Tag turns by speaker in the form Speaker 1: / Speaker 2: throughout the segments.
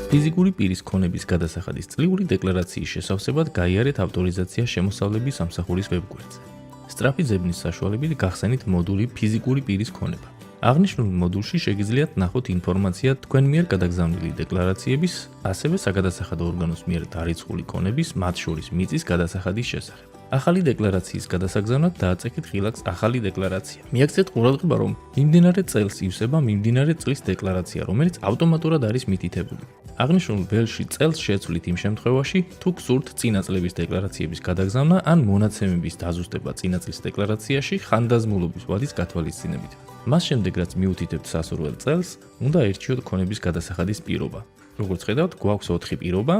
Speaker 1: ფიზიკური პირის ქონების გადასახადის წლიური დეკლარაციის შესავსებად გაიარეთ ავტორიზაცია შემოსავლების სამსახურის ვებგვერდზე. სწრაფი ძებნის საშუალებით გახსენით მოდული ფიზიკური პირის ქონება. აღნიშნულ მოდულში შეგიძლიათ ნახოთ ინფორმაცია თქვენ მიერ გადაგზავნილი დეკლარაციების, ასევე საგადასახადო ორგანოს მიერ დარიცხული ქონების, მათ შორის მიწის გადასახადის შესახებ. ახალი დეკლარაციის გადასაგზავნად დააწექით ღილაკს ახალი დეკლარაცია. მიაქცეთ ყურადღება, რომ მიმდინარე წელს ივსება მიმდინარე წლის დეკლარაცია, რომელიც ავტომატურად არის მითითებული. აღნიშნულ ველში წელს შეცვლით იმ შემთხვევაში, თუ გსურთ წინა წლების დეკლარაციების გადაგზავნა ან მონაცემების დაზუსტება წინა წლის დეკლარაციაში ხანდაზმულობის ვადის გათვალისწინებით. მას შემდეგ, რაც მიუთითებთ სასურველ წელს, უნდა აირჩიოთ ქონების გადასახადის პირობა. როგორც ხედავთ, გვაქვს 4 პირობა,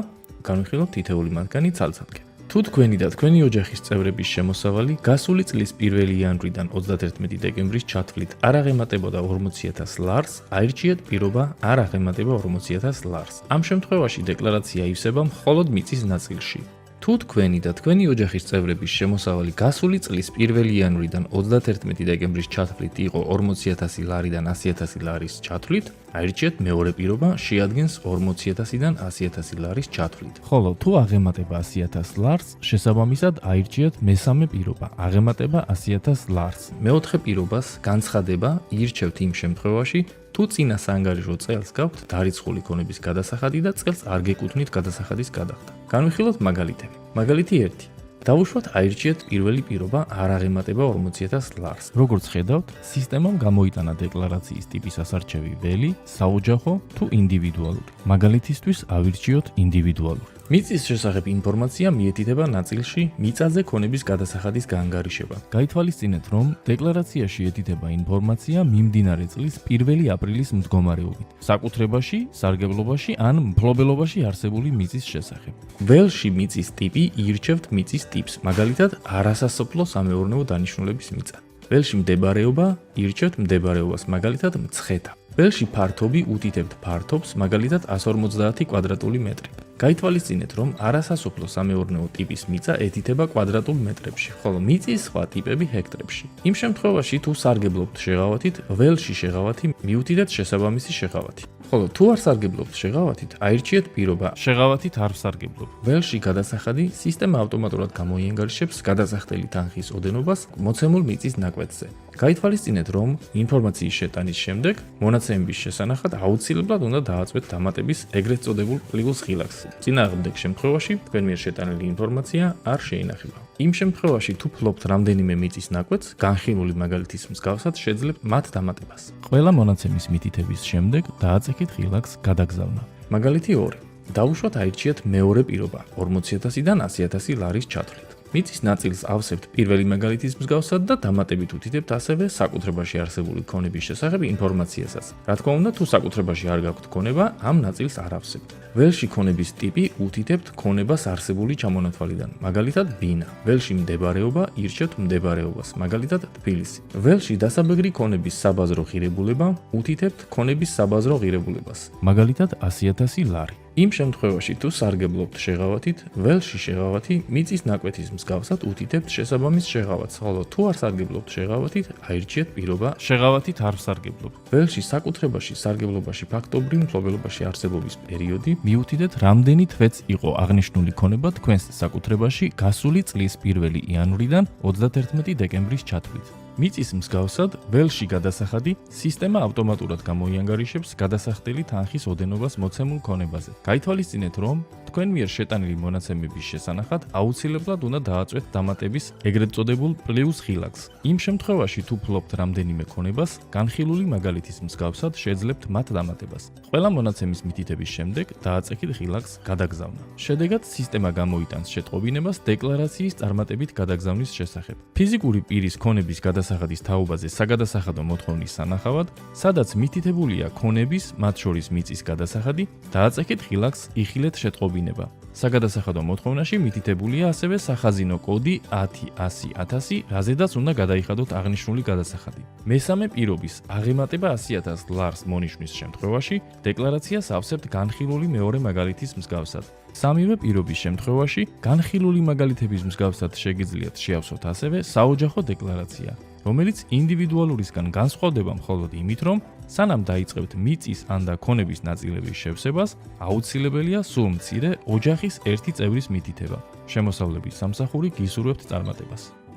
Speaker 1: განვიხილოთ თითოეული მათგანი ცალ-ცალკე. თუ თქვენი და თქვენი ოჯახის წევრების შემოსავალი გასული წლის 1 იანვრიდან 31 დეკემბრის ჩათვლით არ აღემატებოდა 40,000 ლარს, აირჩიეთ პირობა არ აღემატება 40,000 ლარს. ამ შემთხვევაში დეკლარაცია ივსება მხოლოდ მიწის ნაწილში. თუ თქვენი და თქვენი ოჯახის წევრების შემოსავალი გასული წლის 1 იანვრიდან 31 დეკემბრის ჩათვლით იყო 40,000 ლარიდან 100,000 ლარის ჩათვლით, აირჩიეთ მეორე პირობა შეადგენს 40,000-დან 100,000 ლარის ჩათვლით. ხოლო თუ აღემატება 100,000 ლარს, შესაბამისად აირჩიეთ მესამე პირობა, აღემატება 100,000 ლარს. მეოთხე პირობას განცხადება ირჩევთ იმ შემთხვევაში, თუ წინა საანგარიშო წელს გაქვთ დარიცხული ქონების გადასახადი და წელს არ გეკუთვნით გადასახადის გადახდა. განვიხილოთ მაგალითები. მაგალითი 1. დავუშვათ აირჩიეთ პირველი პირობა არ აღემატება 40,000 ლარს. როგორც ხედავთ, სისტემამ გამოიტანა დეკლარაციის ტიპის ასარჩევი ველი, საოჯახო თუ ინდივიდუალური. მაგალითისთვის ავირჩიოთ ინდივიდუალური. მიწის შესახებ ინფორმაცია მიეთითება ნაწილში მიწაზე ქონების გადასახადის გაანგარიშება. გაითვალისწინეთ, რომ დეკლარაციაში ეთითება ინფორმაცია მიმდინარე წლის 1 აპრილის მდგომარეობით, საკუთრებაში, სარგებლობაში ან მფლობელობაში არსებული მიწის შესახებ. ველში მიწის ტიპი ირჩევთ მიწის ტიპს, მაგალითად არასასოფლო-სამეურნეო დანიშნულების მიწა. ველში მდებარეობა ირჩევთ მდებარეობას, მაგალითად მცხეთა. ველში ფართობი უთითებთ ფართობს, მაგალითად 150 კვადრატული მეტრი. გაითვალისწინეთ, რომ არასასოფლო-სამეურნეო ტიპის მიწა ეთითება კვადრატულ მეტრებში, ხოლო მიწის სხვა ტიპები ჰექტრებში. იმ შემთხვევაში, თუ სარგებლობთ შეღავათით, ველში შეღავათი მიუთითებთ შესაბამისი შეღავათი. ხოლო თუ არ სარგებლობთ შეღავათით, აირჩიეთ პირობა შეღავათით არ ვსარგებლობ. ველში გადასახადი სისტემა ავტომატურად გამოიანგარიშებს გადასახდელი თანხის ოდენობას მოცემულ მიწის ნაკვეთზე. გაითვალისწინეთ, რომ ინფორმაციის შეტანის შემდეგ მონაცემების შესანახად აუცილებლად უნდა დააწვეთ დამატების ეგრეთ წოდებულ პლუს ღილაკს. წინააღმდეგ შემთხვევაში თქვენ მიერ შეტანილი ინფორმაცია არ შეინახება. იმ შემთხვევაში, თუ ფლობთ რამდენიმე მიწის ნაკვეთს, განხილული მაგალითის მსგავსად შეძლებთ მათ დამატებას. ყველა მონაცემის მითითების შემდეგ დააწექით ღილაკს გადაგზავნა. მაგალითი 2. დავუშვათ აირჩიეთ მეორე პირობა 40,000-დან 100,000 ლარის ჩათვლით. მიწის ნაწილს ავსებთ პირველი მაგალითის მსგავსად და დამატებით უთითებთ ასევე საკუთრებაში არსებული ქონების შესახებ ინფორმაციასაც. რა თქმა უნდა, თუ საკუთრებაში არ გაქვთ ქონება, ამ ნაწილს არ ავსებთ. ველში ქონების ტიპი უთითებთ ქონებას არსებული ჩამონათვალიდან, მაგალითად ბინა. ველში მდებარეობა ირჩევთ მდებარეობას, მაგალითად თბილისი. ველში დასაბეგრი ქონების საბაზრო ღირებულება უთითებთ ქონების საბაზრო ღირებულებას, მაგალითად 100,000 ლარი. იმ შემთხვევაში, თუ სარგებლობთ შეღავათით, ველში შეღავათი მიწის ნაკვეთის მსგავსად უთითებთ შესაბამის შეღავათს, ხოლო თუ არ სარგებლობთ შეღავათით, აირჩიეთ პირობა შეღავათით არ ვსარგებლობ. ველში საკუთრებაში, სარგებლობაში, ფაქტობრივ მფლობელობაში არსებობის პერიოდი მიუთითეთ რამდენი თვეც იყო აღნიშნული ქონება თქვენს საკუთრებაში გასული წლის 1 იანვრიდან 31 დეკემბრის ჩათვლით. მიწის მსგავსად, ველში გადასახადი სისტემა ავტომატურად გამოიანგარიშებს გადასახდელი თანხის ოდენობას მოცემულ ქონებაზე. გაითვალისწინეთ, რომ თქვენ მიერ შეტანილი მონაცემების შესანახად აუცილებლად უნდა დააწვეთ დამატების ეგრეთ წოდებულ პლუს ღილაკს. იმ შემთხვევაში, თუ ფლობთ რამდენიმე ქონებას, განხილული მაგალითის მსგავსად შეძლებთ მათ დამატებას. ყველა მონაცემის მითითების შემდეგ დააწექით ღილაკს გადაგზავნა. შედეგად სისტემა გამოიტანს შეტყობინებას დეკლარაციის წარმატებით გადაგზავნის შესახებ. ფიზიკური პირის ქონების გადასახადის თაობაზე საგადასახადო მოთხოვნის სანახავად, სადაც მითითებულია ქონების, მათ შორის მიწის გადასახადი, დააწექით ღილაკს იხილეთ შეტყობინება. საგადასახადო მოთხოვნაში მითითებულია ასევე სახაზინო კოდი 10.100.1000, რაზედაც უნდა გადაიხადოთ აღნიშნული გადასახადი. მესამე პირობის აღემატება 100,000 ლარს მონიშნის შემთხვევაში დეკლარაციას ავსებთ განხილული მეორე მაგალითის მსგავსად. სამივე პირობის შემთხვევაში განხილული მაგალითების მსგავსად შეგიძლიათ შეავსოთ ასევე საოჯახო დეკლარაცია. რომელიც ინდივიდუალურისგან განსხვავდება მხოლოდ იმით, რომ სანამ დაიწყებთ მიწის ან და ქონების ნაწილების შევსებას, აუცილებელია სულ მცირე ოჯახის ერთი წევრის მითითება. შემოსავლების სამსახური გისურვებთ წარმატებას.